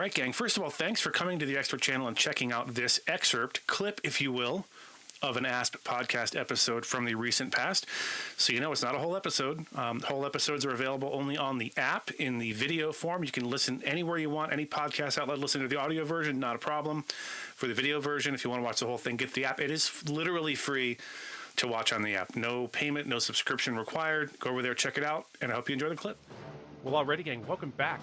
All right, gang. First of all, thanks for coming to the Excerpt channel and checking out this excerpt, clip, if you will, of an ASP podcast episode from the recent past. So you know it's not a whole episode. Whole episodes are available only on the app in the video form. You can listen anywhere you want, any podcast outlet. Listen to the audio version, not a problem. For the video version, if you want to watch the whole thing, get the app. It is literally free to watch on the app. No payment, no subscription required. Go over there, check it out, and I hope you enjoy the clip. Well, already, gang, welcome back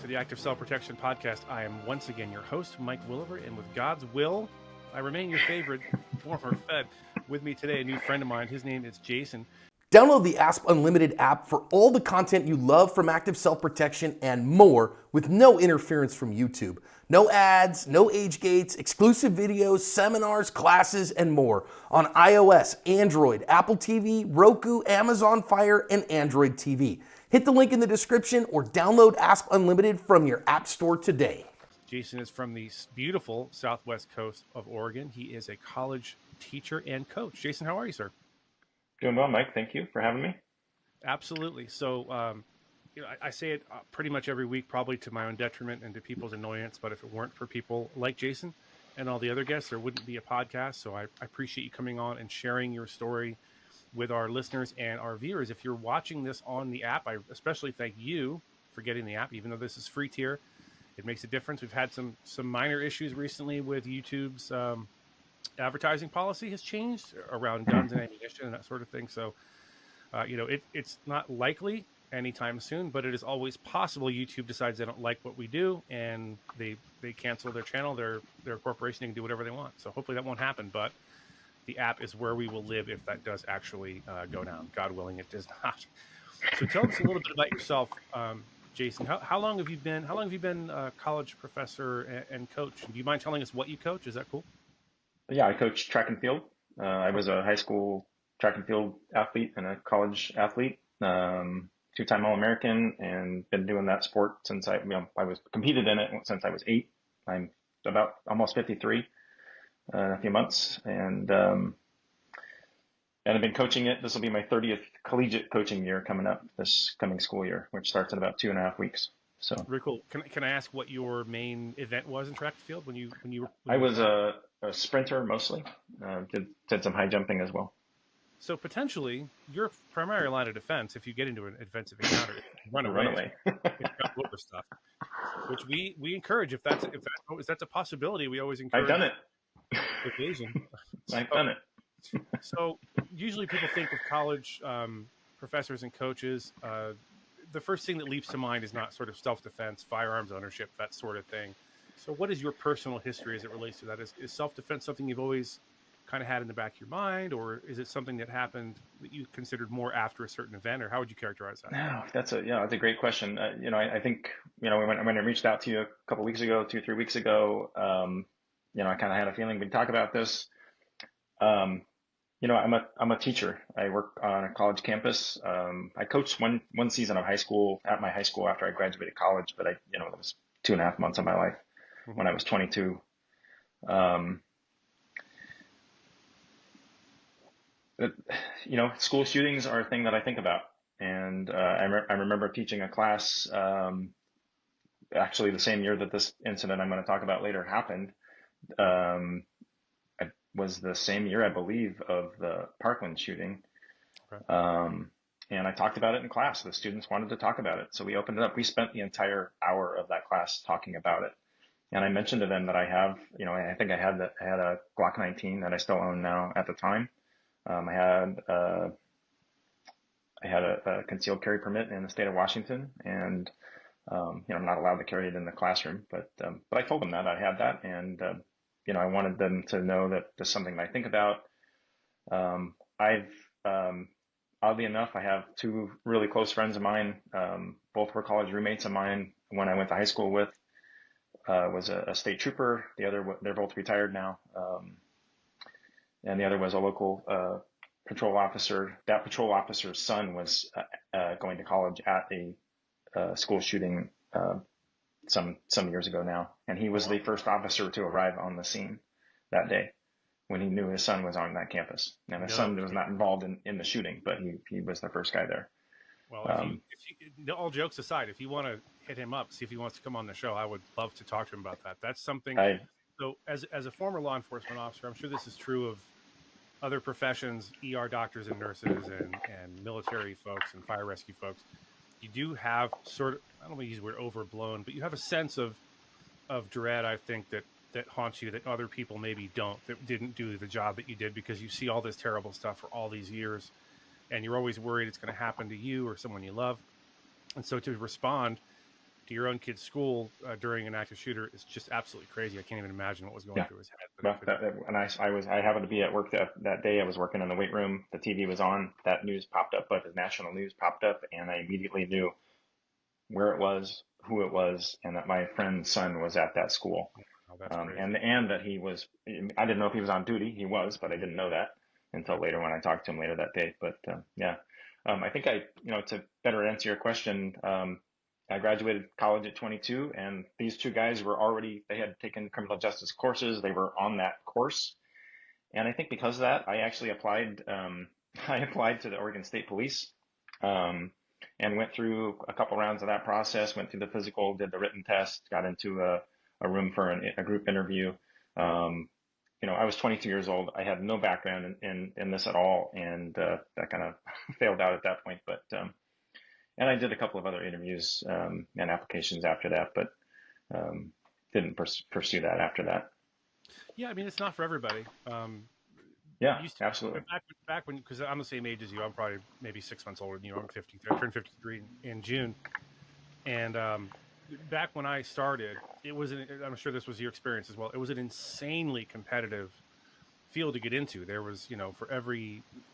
to the Active Self-Protection Podcast. I am once again your host, Mike Williver, and with God's will, I remain your favorite former Fed. With me today, a new friend of mine. His name is Jason. Download the ASP Unlimited app for all the content you love from Active Self-Protection and more with no interference from YouTube. No ads, no age gates, exclusive videos, seminars, classes, and more on iOS, Android, Apple TV, Roku, Amazon Fire, and Android TV. Hit the link in the description or download ASP Unlimited from your app store today. Jason is from the beautiful southwest coast of Oregon. He is a college teacher and coach. Jason, how are you, sir? Doing well, Mike. Thank you for having me. Absolutely. So, I say it pretty much every week, probably to my own detriment and to people's annoyance. But if it weren't for people like Jason and all the other guests, there wouldn't be a podcast. So I appreciate you coming on and sharing your story with our listeners and our viewers. If you're watching this on the app, I especially thank you for getting the app, even though this is free tier. It makes a difference. We've had some minor issues recently with YouTube's advertising policy has changed around guns and ammunition and that sort of thing. So, it's not likely anytime soon, but it is always possible YouTube decides they don't like what we do and they cancel their channel, their corporation, they can do whatever they want. So hopefully that won't happen, but the app is where we will live if that does actually go down. God willing, it does not. So tell us a little bit about yourself, Jason. How long have you been a college professor and coach? Do you mind telling us what you coach? Is that cool? Yeah, I coach track and field. I was a high school track and field athlete and a college athlete, two-time All-American, and been doing that sport since I was competed in it since I was 8. I'm about almost 53 in a few months, and I've been coaching it. This will be my 30th collegiate coaching year coming up this coming school year, which starts in about 2.5 weeks. So very cool. Can I ask what your main event was in track and field when you were? I was a sprinter mostly. Did some high jumping as well. So potentially your primary line of defense, if you get into an offensive encounter, run away. Over stuff, which we encourage. If that's a possibility, we always encourage. I've done it. Occasion. I've done it. So usually people think of college professors and coaches. The first thing that leaps to mind is not sort of self-defense, firearms ownership, that sort of thing. So what is your personal history as it relates to that? Is self-defense something you've always kind of had in the back of your mind, or is it something that happened that you considered more after a certain event, or how would you characterize that? No, that's a great question. I think, when I reached out to you a couple weeks ago, 2-3 weeks ago, I kind of had a feeling we'd talk about this. I'm a teacher. I work on a college campus. I coached one season of high school at my high school after I graduated college, but it was 2.5 months of my life when I was 22. School shootings are a thing that I think about. And I remember teaching a class, actually the same year that this incident I'm going to talk about later happened. It was the same year, I believe, of the Parkland shooting. Okay. And I talked about it in class. The students wanted to talk about it. So we opened it up. We spent the entire hour of that class talking about it. And I mentioned to them that I have, I think I had a Glock 19 that I still own now at the time. I had a concealed carry permit in the state of Washington, and I'm not allowed to carry it in the classroom. But I told them that I had that, and I wanted them to know that this is something that I think about. Oddly enough, I have 2 really close friends of mine. Both were college roommates of mine when I went to high school with. Was a state trooper. The other, they're both retired now. And the other was a local patrol officer. That patrol officer's son was going to college at a school shooting some years ago now, and he was the first officer to arrive on the scene that day when he knew his son was on that campus. And his son was not involved in the shooting, but he was the first guy there. Well, all jokes aside, if you want to hit him up, see if he wants to come on the show, I would love to talk to him about that. That's something. I So, as a former law enforcement officer, I'm sure this is true of other professions, ER doctors and nurses, and military folks and fire rescue folks. You do have sort of, I don't want to use the word overblown, but you have a sense of dread, I think, that haunts you that other people maybe don't, that didn't do the job that you did, because you see all this terrible stuff for all these years, and you're always worried it's going to happen to you or someone you love. And so to respond to your own kid's school during an active shooter is just absolutely crazy. I can't even imagine what was going yeah. through his head. Well, and I happened to be at work that day. I was working in the weight room. The TV was on. That news popped up, but the national news popped up, and I immediately knew where it was, who it was, and that my friend's son was at that school. Oh, that's crazy. And that he was. I didn't know if he was on duty. He was, but I didn't know that until later when I talked to him later that day. But yeah, I think to better answer your question, I graduated college at 22, and these two guys they had taken criminal justice courses. They were on that course. And I think because of that, I actually applied, I applied to the Oregon State Police, and went through a couple rounds of that process, went through the physical, did the written test, got into a room for a group interview. I was 22 years old. I had no background in this at all. And that kind of failed out at that point. But and I did a couple of other interviews and applications after that, but didn't pursue that after that. Yeah, I mean, it's not for everybody. Yeah, absolutely. Back when, because I'm the same age as you, I'm probably maybe 6 months older than you. I'm 53. I turned 53 in June. And back when I started, I'm sure this was your experience as well. It was an insanely competitive field to get into. There was,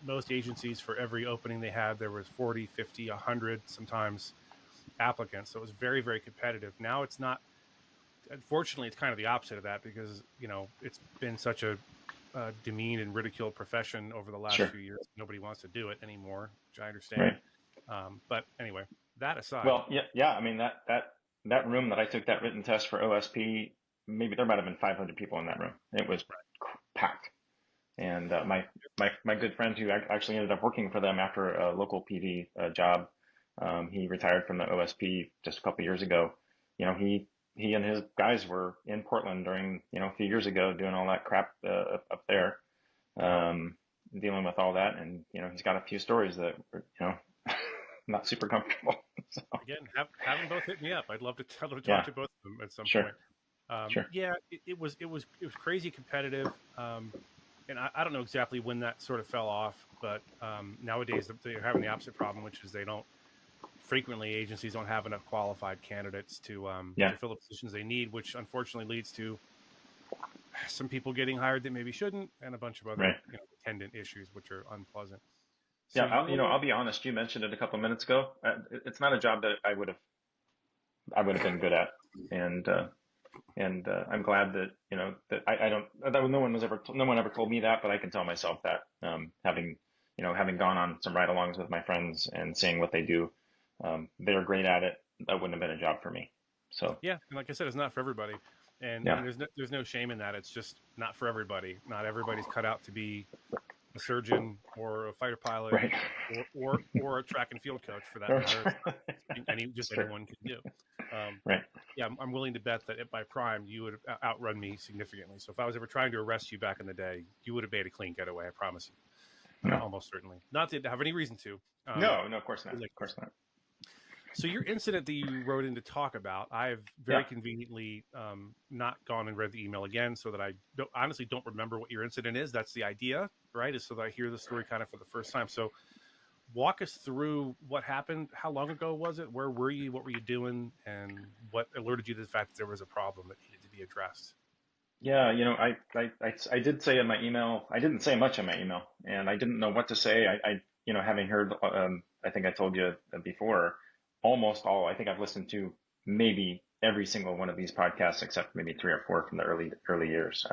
most agencies, for every opening they had, there was 40, 50, 100 sometimes applicants. So it was very, very competitive. Now it's not. Unfortunately, it's kind of the opposite of that, because it's been such a demeaned and ridiculed profession over the last Sure. few years. Nobody wants to do it anymore, which I understand. Right. But anyway, that aside. Well, yeah. I mean, that room that I took that written test for OSP, maybe there might have been 500 people in that room. It was packed. And my good friend who actually ended up working for them after a local PD job, he retired from the OSP just a couple of years ago. He and his guys were in Portland during, a few years ago, doing all that crap up there, dealing with all that. And, he's got a few stories that were, not super comfortable. So. Again, have them both hit me up. I'd love to talk to both of them at some Sure. point. Sure. Yeah, it was crazy competitive. And I don't know exactly when that sort of fell off, but nowadays they're having the opposite problem, which is frequently agencies don't have enough qualified candidates to fill the positions they need, which unfortunately leads to some people getting hired that maybe shouldn't, and a bunch of other attendant issues, which are unpleasant. So I'll be honest. You mentioned it a couple of minutes ago. It's not a job that I would have been good at, and I'm glad that that I don't. That no one ever told me that, but I can tell myself that, having gone on some ride-alongs with my friends and seeing what they do. They're great at it. That wouldn't have been a job for me. So yeah, and like I said, it's not for everybody, and there's no shame in that. It's just not for everybody. Not everybody's cut out to be a surgeon or a fighter pilot, right. or a track and field coach, for that matter. Anyone can do. Right. Yeah, I'm willing to bet that at my prime, you would outrun me significantly. So if I was ever trying to arrest you back in the day, you would have made a clean getaway. I promise you. No. Almost certainly. Not to have any reason to. No, of course not. Of course not. So your incident that you wrote in to talk about, I've very conveniently not gone and read the email again, so that I honestly don't remember what your incident is. That's the idea, right? Is so that I hear the story kind of for the first time. So walk us through what happened. How long ago was it? Where were you? What were you doing? And what alerted you to the fact that there was a problem that needed to be addressed? Yeah, I did say in my email, I didn't say much in my email, and I didn't know what to say. I having heard, I think I told you before, almost all, I think I've listened to maybe every single one of these podcasts except maybe 3 or 4 from the early years.